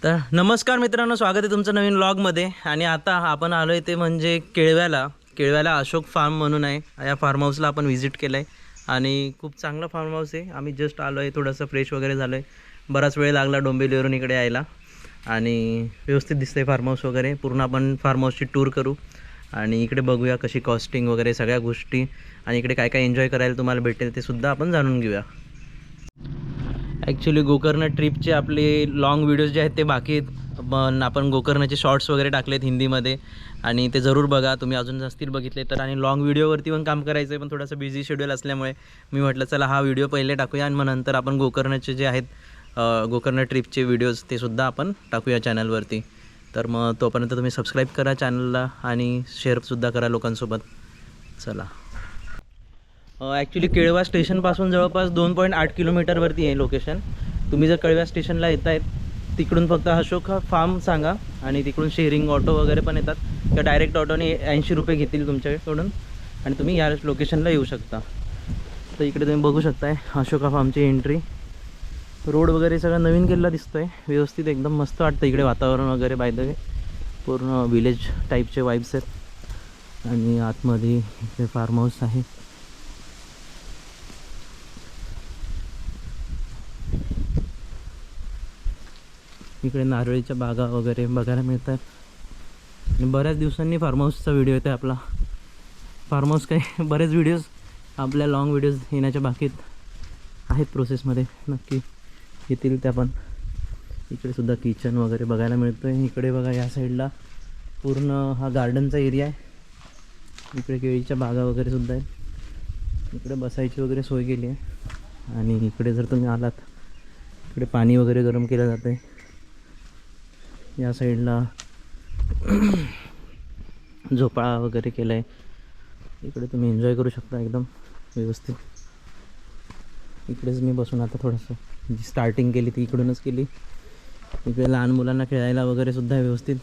तर नमस्कार मित्रांनो, स्वागत आहे तुमचं नवीन व्लॉगमध्ये. आणि आता आपण आलो आहे ते म्हणजे केळव्याला अशोक फार्म म्हणून आहे. या फार्म हाऊसला आपण व्हिजिट केलं आहे आणि खूप चांगला फार्म हाऊस आहे. आम्ही जस्ट आलो आहे, थोडंसं फ्रेश वगैरे झालो आहे. बराच वेळ लागला डोंबिवलीवरून इकडे यायला आणि व्यवस्थित दिसतं फार्म हाऊस वगैरे. पूर्ण आपण फार्म हाऊसची टूर करू आणि इकडे बघूया कशी कॉस्टिंग वगैरे सगळ्या गोष्टी आणि इकडे काय काय एन्जॉय करायला तुम्हाला भेटेल ते सुद्धा आपण जाणून घेऊया. ॲक्च्युली गोकर्ण ट्रिपचे आपले लाँग व्हिडिओज जे आहेत ते बाकी आहेत, पण आपण गोकर्णचे शॉर्ट्स वगैरे टाकलेत हिंदीमध्ये आणि ते जरूर बघा तुम्ही अजून नसतील बघितले तर. आणि लाँग व्हिडिओवरती पण काम करायचं आहे, पण थोडंसं बिझी शेड्यूल असल्यामुळे मी म्हटलं चला हा व्हिडिओ पहिले टाकूया आणि मग नंतर आपण गोकर्णचे जे आहेत गोकर्ण ट्रिपचे व्हिडिओज ते सुद्धा आपण टाकूया चॅनलवरती. तर मग तोपर्यंत तुम्ही सबस्क्राईब करा चॅनलला आणि शेअरसुद्धा करा लोकांसोबत. चला. ॲक्च्युली केळवा स्टेशनपासून जवळपास 2.8 किलोमीटरवरती आहे लोकेशन. तुम्ही जर केळवा स्टेशनला येत आहेत तिकडून फक्त अशोक फार्म सांगा आणि तिकडून शेअरिंग ऑटो वगैरे पण येतात किंवा डायरेक्ट ऑटोने 80 रुपये घेतील तुमच्याकडून आणि तुम्ही या लोकेशनला येऊ शकता. तर इकडे तुम्ही बघू शकताय अशोका फार्मची एंट्री. रोड वगैरे सगळं नवीन केलेला दिसतो आहे, व्यवस्थित एकदम मस्त वाटतं इकडे वातावरण वगैरे. बाय द वे पूर्ण विलेज टाईपचे वाईब्स आहेत आणि आतमध्ये इकडे फार्म हाऊस आहे. इकडे नारळीच्या बागा वगैरे बघायला मिळतात आणि बऱ्याच दिवसांनी फार्म हाऊसचा व्हिडिओ येतो आपला. फार्म हाऊस काय बरेच व्हिडिओज आपल्या लाँग व्हिडिओज येण्याच्या बाकीत आहेत प्रोसेसमध्ये, नक्की येतील त्या पण. इकडे सुद्धा किचन वगैरे बघायला मिळतो आहे. इकडे बघा या साईडला पूर्ण हा गार्डनचा एरिया आहे. इकडे केळीच्या बागा वगैरे सुद्धा आहेत. इकडे बसायची वगैरे सोय केली आहे आणि इकडे जर तुम्ही आलात इकडे पाणी वगैरे गरम केलं जातं आहे. या साईडला झोपाळा वगैरे केला आहे. इकडे तुम्ही एन्जॉय करू शकता एकदम व्यवस्थित. इकडेच मी बसून आता थोडंसं जी स्टार्टिंग केली ती इकडूनच केली. इकडे लहान मुलांना खेळायला वगैरे सुद्धा व्यवस्थित.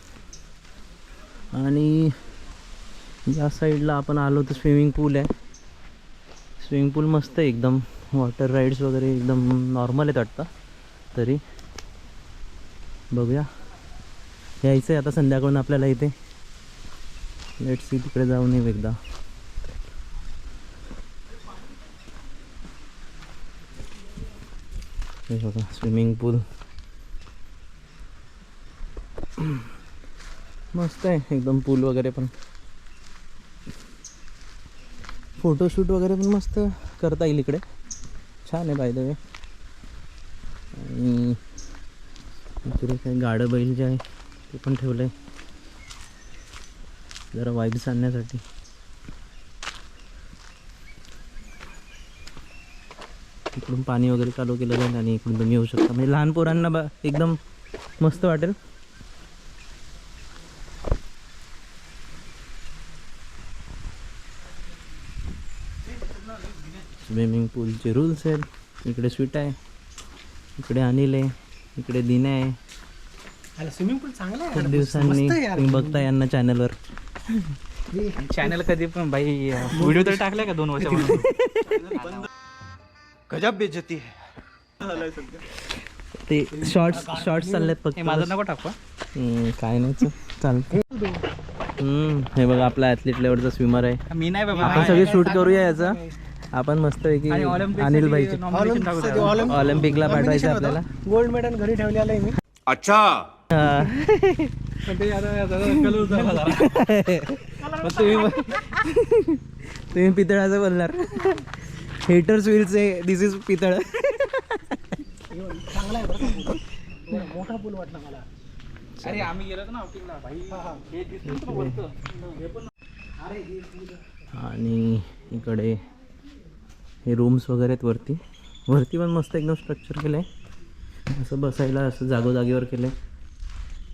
आणि या साईडला आपण आलो तर स्विमिंग पूल आहे. स्विमिंग पूल मस्त आहे एकदम. वॉटर राईड्स वगैरे एकदम नॉर्मल आहेत वाटतं. तरी बघूया, यायचं आहे आता संध्याकाळून आपल्याला इथे. लेट्स सी, तिकडे जाऊन येऊ एकदा. हे बघा स्विमिंग पूल मस्त आहे एकदम. पूल वगैरे पण, फोटोशूट वगैरे पण मस्त करता येईल इकडे. छान आहे बाय द वे. आणि इकडे काही गाडं बैल जे आहे ते पण ठेवलं आहे जरा वाईब्स आणण्यासाठी. इकडून पाणी वगैरे चालू केलं जाईल आणि इकडून तुम्ही येऊ शकता. म्हणजे लहान पोरांना एकदम मस्त वाटेल. स्विमिंग पूलचे रूल्स आहेत. इकडे स्वीट आहे, इकडे अनिल आहे, इकडे दिन आहे. स्विमिंग पूल चांगला आहे. खूप दिवसांनी तुम्ही बघता यांना चॅनलवर. चॅनल कधी पण भाई व्हिडिओ तर टाकलाय का 2 वर्षापासून. गजब बेइज्जती है. ते शॉर्ट्स चाललेत फक्त. माझं नको टाकू. काय नाही चालतं. हे बघा आपला ॲथलीट लेवलचा स्विमर आहे. मी नाही बाबा. आपण सगळे शूट करूया याचा. आपण मस्त आहे की अनिल भाईचे ऑलिम्पिकला पाठवायचं आपल्याला. गोल्ड मेडल घरी ठेवलेलं आहे मी. अच्छा. तुम्ही पितळाचं बोलणार. हेटर्स विलचे दिस इज पितळ. चांगला आहे, मोठा पूल वाटला मला. अरे आम्ही गेलो ना आउटिंगला भाई. हे दिसतं वरतं. हे पण आणि इकडे हे रूम्स वगैरे आहेत वरती पण मस्त एकदम स्ट्रक्चर केलं आहे. असं बसायला असं जागोजागेवर केलं आहे.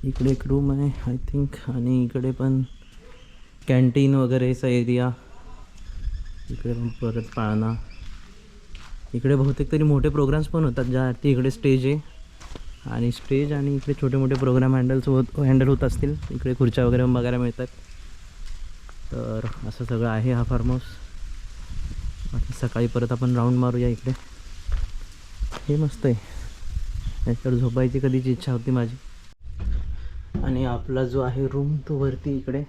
इकडे एक रूम आहे आय थिंक. आणि इकडे पण कॅन्टीन वगैरेचा एरिया. इकडे पण परत पाळणा. इकडे बहुतेक तरी मोठे प्रोग्राम्स पण होतात ज्यासाठी इकडे स्टेज आहे. आणि स्टेज आणि इकडे छोटे मोठे प्रोग्राम हँडल होत असतील. इकडे खुर्च्या वगैरे पण बघायला मिळतात. तर असं सगळं आहे हा फार्म हाऊस. बाकी सकाळी परत आपण राऊंड मारूया इकडे. हे मस्त आहे. याच्यावर झोपायची कधीची इच्छा होती माझी. आणि आपला जो आहे रूम तो वरती इकडे.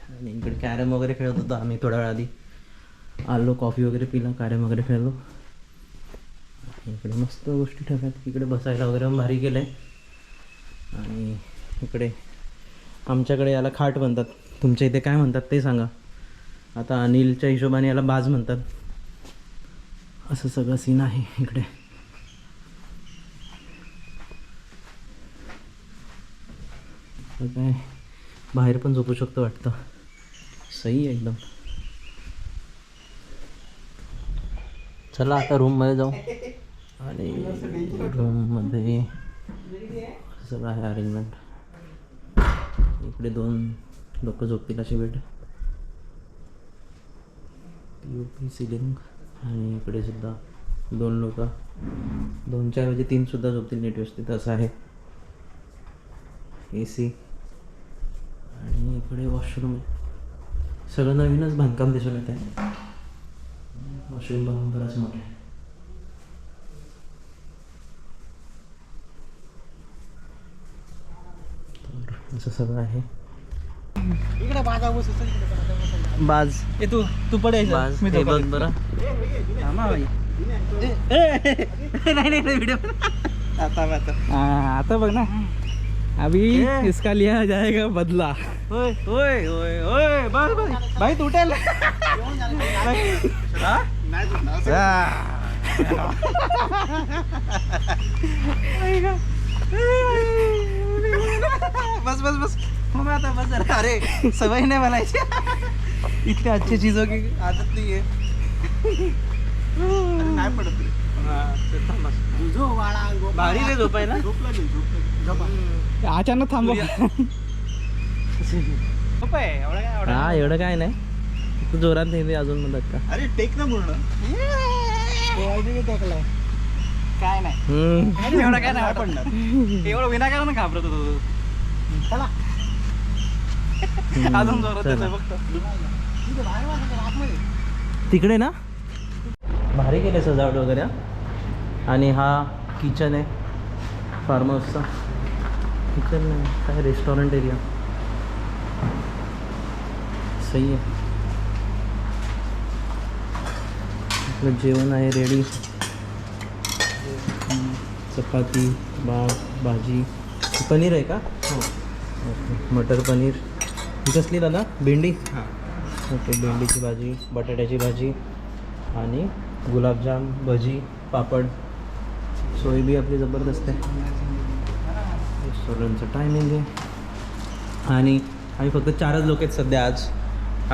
आणि इकडे कॅरम वगैरे खेळत होतो आम्ही थोड्या वेळ आधी. आलो, कॉफी वगैरे पिला, कॅरम वगैरे खेळलो. इकडे मस्त गोष्टी ठेवतात, इकडे बसायला वगैरे भारी केलं आहे. आणि इकडे आमच्याकडे याला खाट म्हणतात, तुमच्या इथे काय म्हणतात ते सांगा. आता अनिलच्या हिशोबाने याला बाज म्हणतात. असं सगळं सीन आहे इकडे. तर काय बाहेर पण झोपू शकतो वाटतं. सही आहे एकदम. चला आता रूममध्ये जाऊ. आणि रूममध्ये सगळं आहे अरेंजमेंट. इकडे 2 लोक झोपतील अशी बेड, POP सिलिंग. आणि इकडे सुद्धा 2 लोक, 2च्या ऐवजी 3 सुद्धा झोपतील नीट व्यवस्थित असं आहे. AC. आणि इकडे वॉशरूम. सगळं नवीनच बांधकाम दिसून येत आहे. वॉशरूम पण बराच मोठा आहे. तर असं सगळं आहे. इकडे बाजा बस बाज ए तू पडायचं बाज हे बघ बरं. नाही व्हिडिओ आता बघ ना. अभी इसका लिया जाएगा बदला. होय होय होय होय. बस बस भाई तू उठेल. बस बस बस मग आता बस जरा. अरे सवय नाही बनायची. इतक्या अच्छी चीजों की आदत नाही आहे. नाही पडत भारी रे झोपायला. अचानक थांबव. हा एवढं काय नाही. तू जोरात नाही अजून म्हणतात का. अरे टेक ना पूर्ण. टेकलाय काय नाही. एवढं काय नाही पडणार. एवढं विनाकारण घाबरत होतो. चला अजून जोरात येतोय फक्त. तिकडे ना भारी केले सजावट वगैरे. आणि हा किचन आहे फार्म हाऊसचा. किचन नाही काय रेस्टॉरंट एरिया. सही आहे. आपलं जेवण आहे रेडी. चपाती, भाजी, पनीर आहे का. ओके मटर पनीर. ही कसली दादा. भेंडी. ओके भेंडीची भाजी, बटाट्याची भाजी आणि गुलाबजाम, भजी, पापड. सोय बी आपली जबरदस्त आहे. रेस्टॉरंटचं टायमिंग आहे. आणि आम्ही फक्त 4च लोक आहेत सध्या.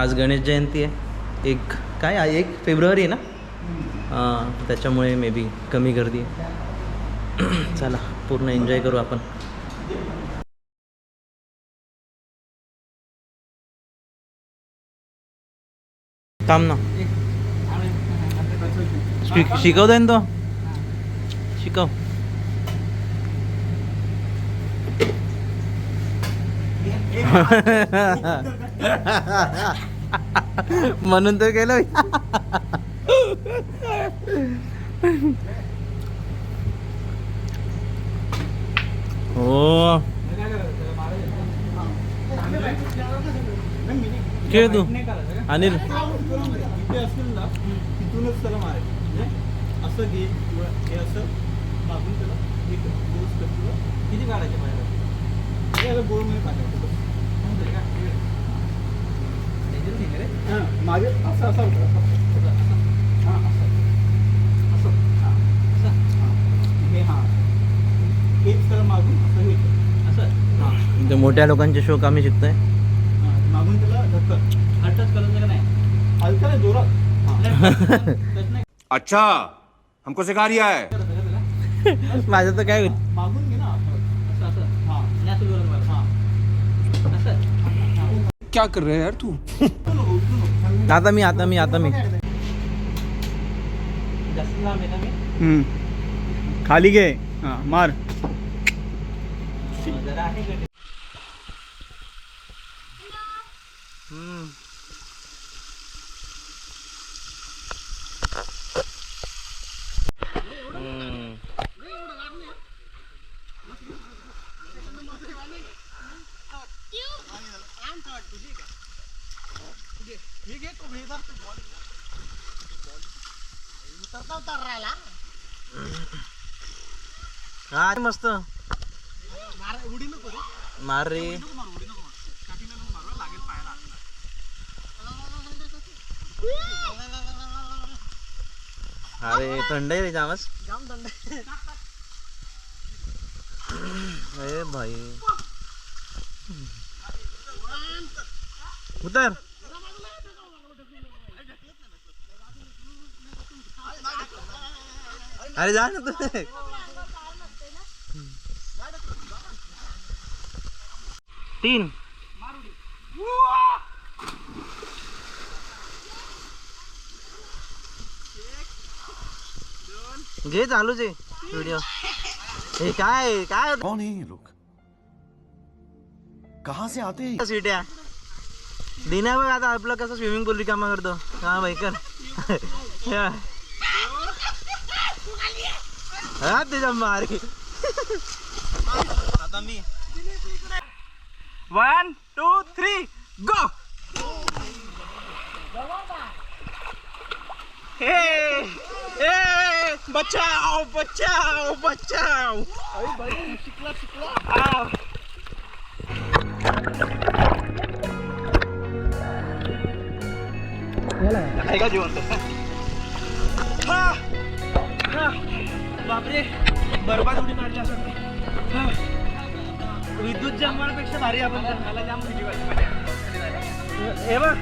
आज गणेश जयंती आहे. 1 फेब्रुवारी आहे ना. त्याच्यामुळे मे बी कमी गर्दी आहे. चला पूर्ण एन्जॉय करू आपण. थांब ना. शिकवतोय ना तो. शिकव. म्हणून तर गेलो. हो खेळ तू अनिल. इथे असेल ना तिथूनच त्याला मारायचं. असं घे किंवा हे असं मागून त्याला किती काढायचे बाहेर. गोळमध्ये टाकायचं. मागे असं असं होतं. हां असं असं असं हे हां हेच त्याला मागून असं घ्यायचं. असं हां. मोठ्या लोकांचे शोक आम्ही शिकतोय. मागून त्याला धक्का हटच करायचं नाही. हलका नाही जोरात. अच्छा हमको सिखा रिया है. माझं तर काय होईल. मागून घे ना असं असं हां असं जोरात मार. हां असं. क्या कर रहे हैं यार तू. आता मी जास्त लांब आहे ना मी. खाली घे. हां मार. जरा आहे हा मस्त मार रे. अरे थंड आहे रे जामच. अरे भाई उतर. अरे जा ना तू. 3 घे चालूच आहे व्हिडिओ. हे काय काय कौन है ये लोग? कहाँ से आते हैं? सीट्या दिना बघ आता आपलं कसं स्विमिंग पूल रिकामा करतो. हा भाई कर. हा त्याच्या मारी. आता मी 1 2 3 गो. हे ए बचाओ बचाओ बचाओ. शिकला काय का जीवन. बापरे बरबाद उडी मारली असं. विद्युत जामवाण्यापेक्षा भारी आपण मला जाम भीती वाटते. हे बघ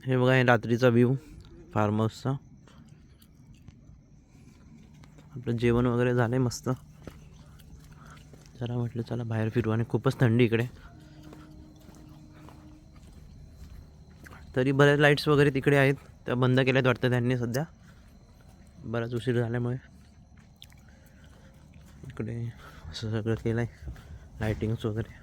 हे बघा हे रात्रीचा व्ह्यू फार्म हाऊसचा. आपलं जेवण वगैरे झालं आहे मस्त. जरा म्हटलं चला बाहेर फिरू आणि खूपच थंडी इकडे. तरी बऱ्याच लाईट्स वगैरे तिकडे आहेत त्या बंद केल्यात वाटतं त्यांनी सध्या. बराच उशीर झाल्यामुळे इकडे असं सगळं केलं आहे लाईटिंग्स वगैरे.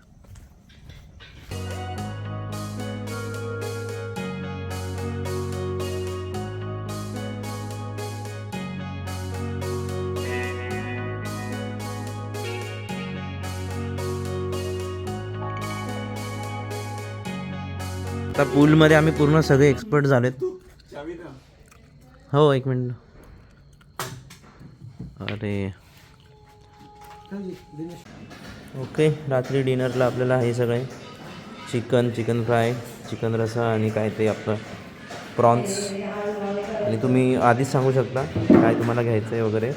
आता पूलमध्ये आम्ही पूर्ण सगळे एक्सपर्ट झालेत. हो 1 मिनिट. अरे ओके रात्री डिनरला आपल्याला हे सगळे चिकन फ्राय, चिकन रसा आणि काय ते आपलं प्रॉन्स. आणि तुम्ही आधीच सांगू शकता काय तुम्हाला घ्यायचं आहे वगैरे.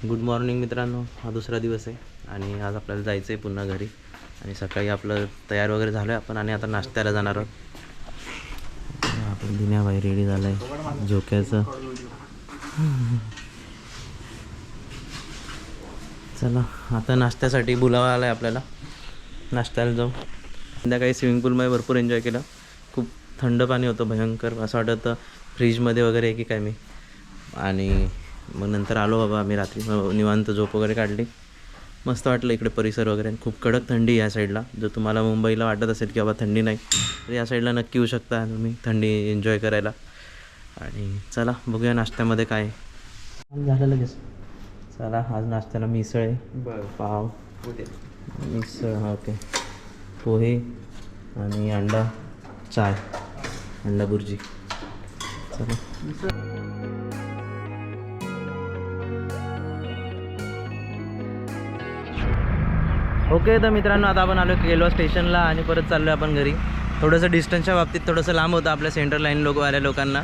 गुड मॉर्निंग मित्रांनो. हा दुसरा दिवस आहे आणि आज आपल्याला जायचं आहे पुन्हा घरी. आणि सकाळी आपलं तयार वगैरे झालं आहे आपण आणि आता नाश्त्याला जाणार आहोत. आपण दिन्याबाई रेडी झालं आहे झोक्याचं. चला आता नाश्त्यासाठी बोलावं आलं आहे आपल्याला. नाश्त्याला जाऊ. संध्याकाळी स्विमिंग पूलमध्ये भरपूर एन्जॉय केलं. खूप थंड पाणी होतं भयंकर. असं वाटत होतं फ्रीजमध्ये वगैरे आहे की काय मी. आणि मग नंतर आलो बाबा आम्ही रात्री निवांत झोप वगैरे काढली. मस्त वाटलं इकडे परिसर वगैरे. खूप कडक थंडी या साईडला. जर तुम्हाला मुंबईला वाटत असेल की बाबा थंडी नाही तर या साईडला नक्की येऊ शकता तुम्ही थंडी एन्जॉय करायला. आणि चला बघूया नाश्त्यामध्ये काय झालं लगेच. चला आज नाश्त्याला मिसळ आहे. पाव मिसळ हा ओके. पोहे आणि अंडा चाय अंडा बुर्जी. चला ओके. तर मित्रांनो आता आपण आलो केलवा स्टेशनला आणि परत चाललो आहे आपण घरी. थोडंसं डिस्टन्सच्या बाबतीत थोडंसं लांब होतं आपल्या सेंटर लाईन वाल्या लोकांना.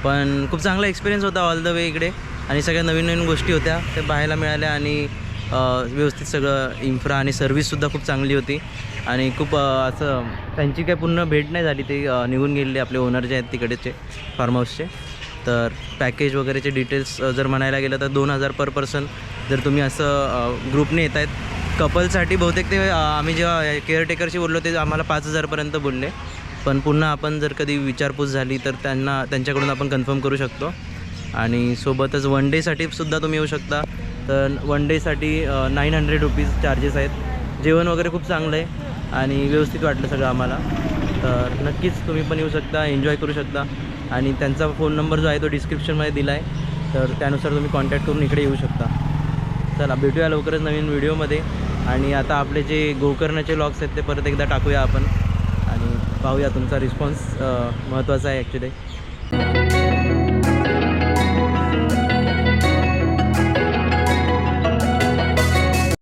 पण खूप चांगला एक्सपिरियन्स होता ऑल द वे इकडे. आणि सगळ्या नवीन नवीन गोष्टी होत्या ते पाहायला मिळाल्या. आणि व्यवस्थित सगळं इन्फ्रा आणि सर्व्हिससुद्धा खूप चांगली होती. आणि खूप असं त्यांची काही पूर्ण भेट नाही झाली. ते निघून गेलेले आपले ओनर जे आहेत तिकडेचे फार्म हाऊसचे. तर पॅकेज वगैरेचे डिटेल्स जर म्हणायला गेलं तर 2000 पर पर्सन जर तुम्ही असं ग्रुपने येत आहेत. कपलसाठी बहुतेक ते आम्ही जेव्हा केअरटेकरशी बोललो ते आम्हाला 5000पर्यंत बोलले. पण पुन्हा आपण जर कधी विचारपूस झाली तर त्यांच्याकडून आपण कन्फर्म करू शकतो. आणि सोबतच वन डेसाठी सुद्धा तुम्ही येऊ शकता. तर वन डेसाठी 900 रुपीज चार्जेस आहेत. जेवण वगैरे खूप चांगलं आहे आणि व्यवस्थित वाटलं सगळं आम्हाला. तर नक्कीच तुम्ही पण येऊ शकता, एन्जॉय करू शकता. आणि त्यांचा फोन नंबर जो आहे तो डिस्क्रिप्शनमध्ये दिला आहे, तर त्यानुसार तुम्ही कॉन्टॅक्ट करून इकडे येऊ शकता. चला भेटूया लवकरच नवीन व्हिडिओमध्ये. आणि आता आपले जे गोकर्णाचे व्लॉग्स आहेत ते परत एकदा टाकूया आपण आणि पाहूया तुमचा रिस्पॉन्स महत्त्वाचा आहे ॲक्च्युली.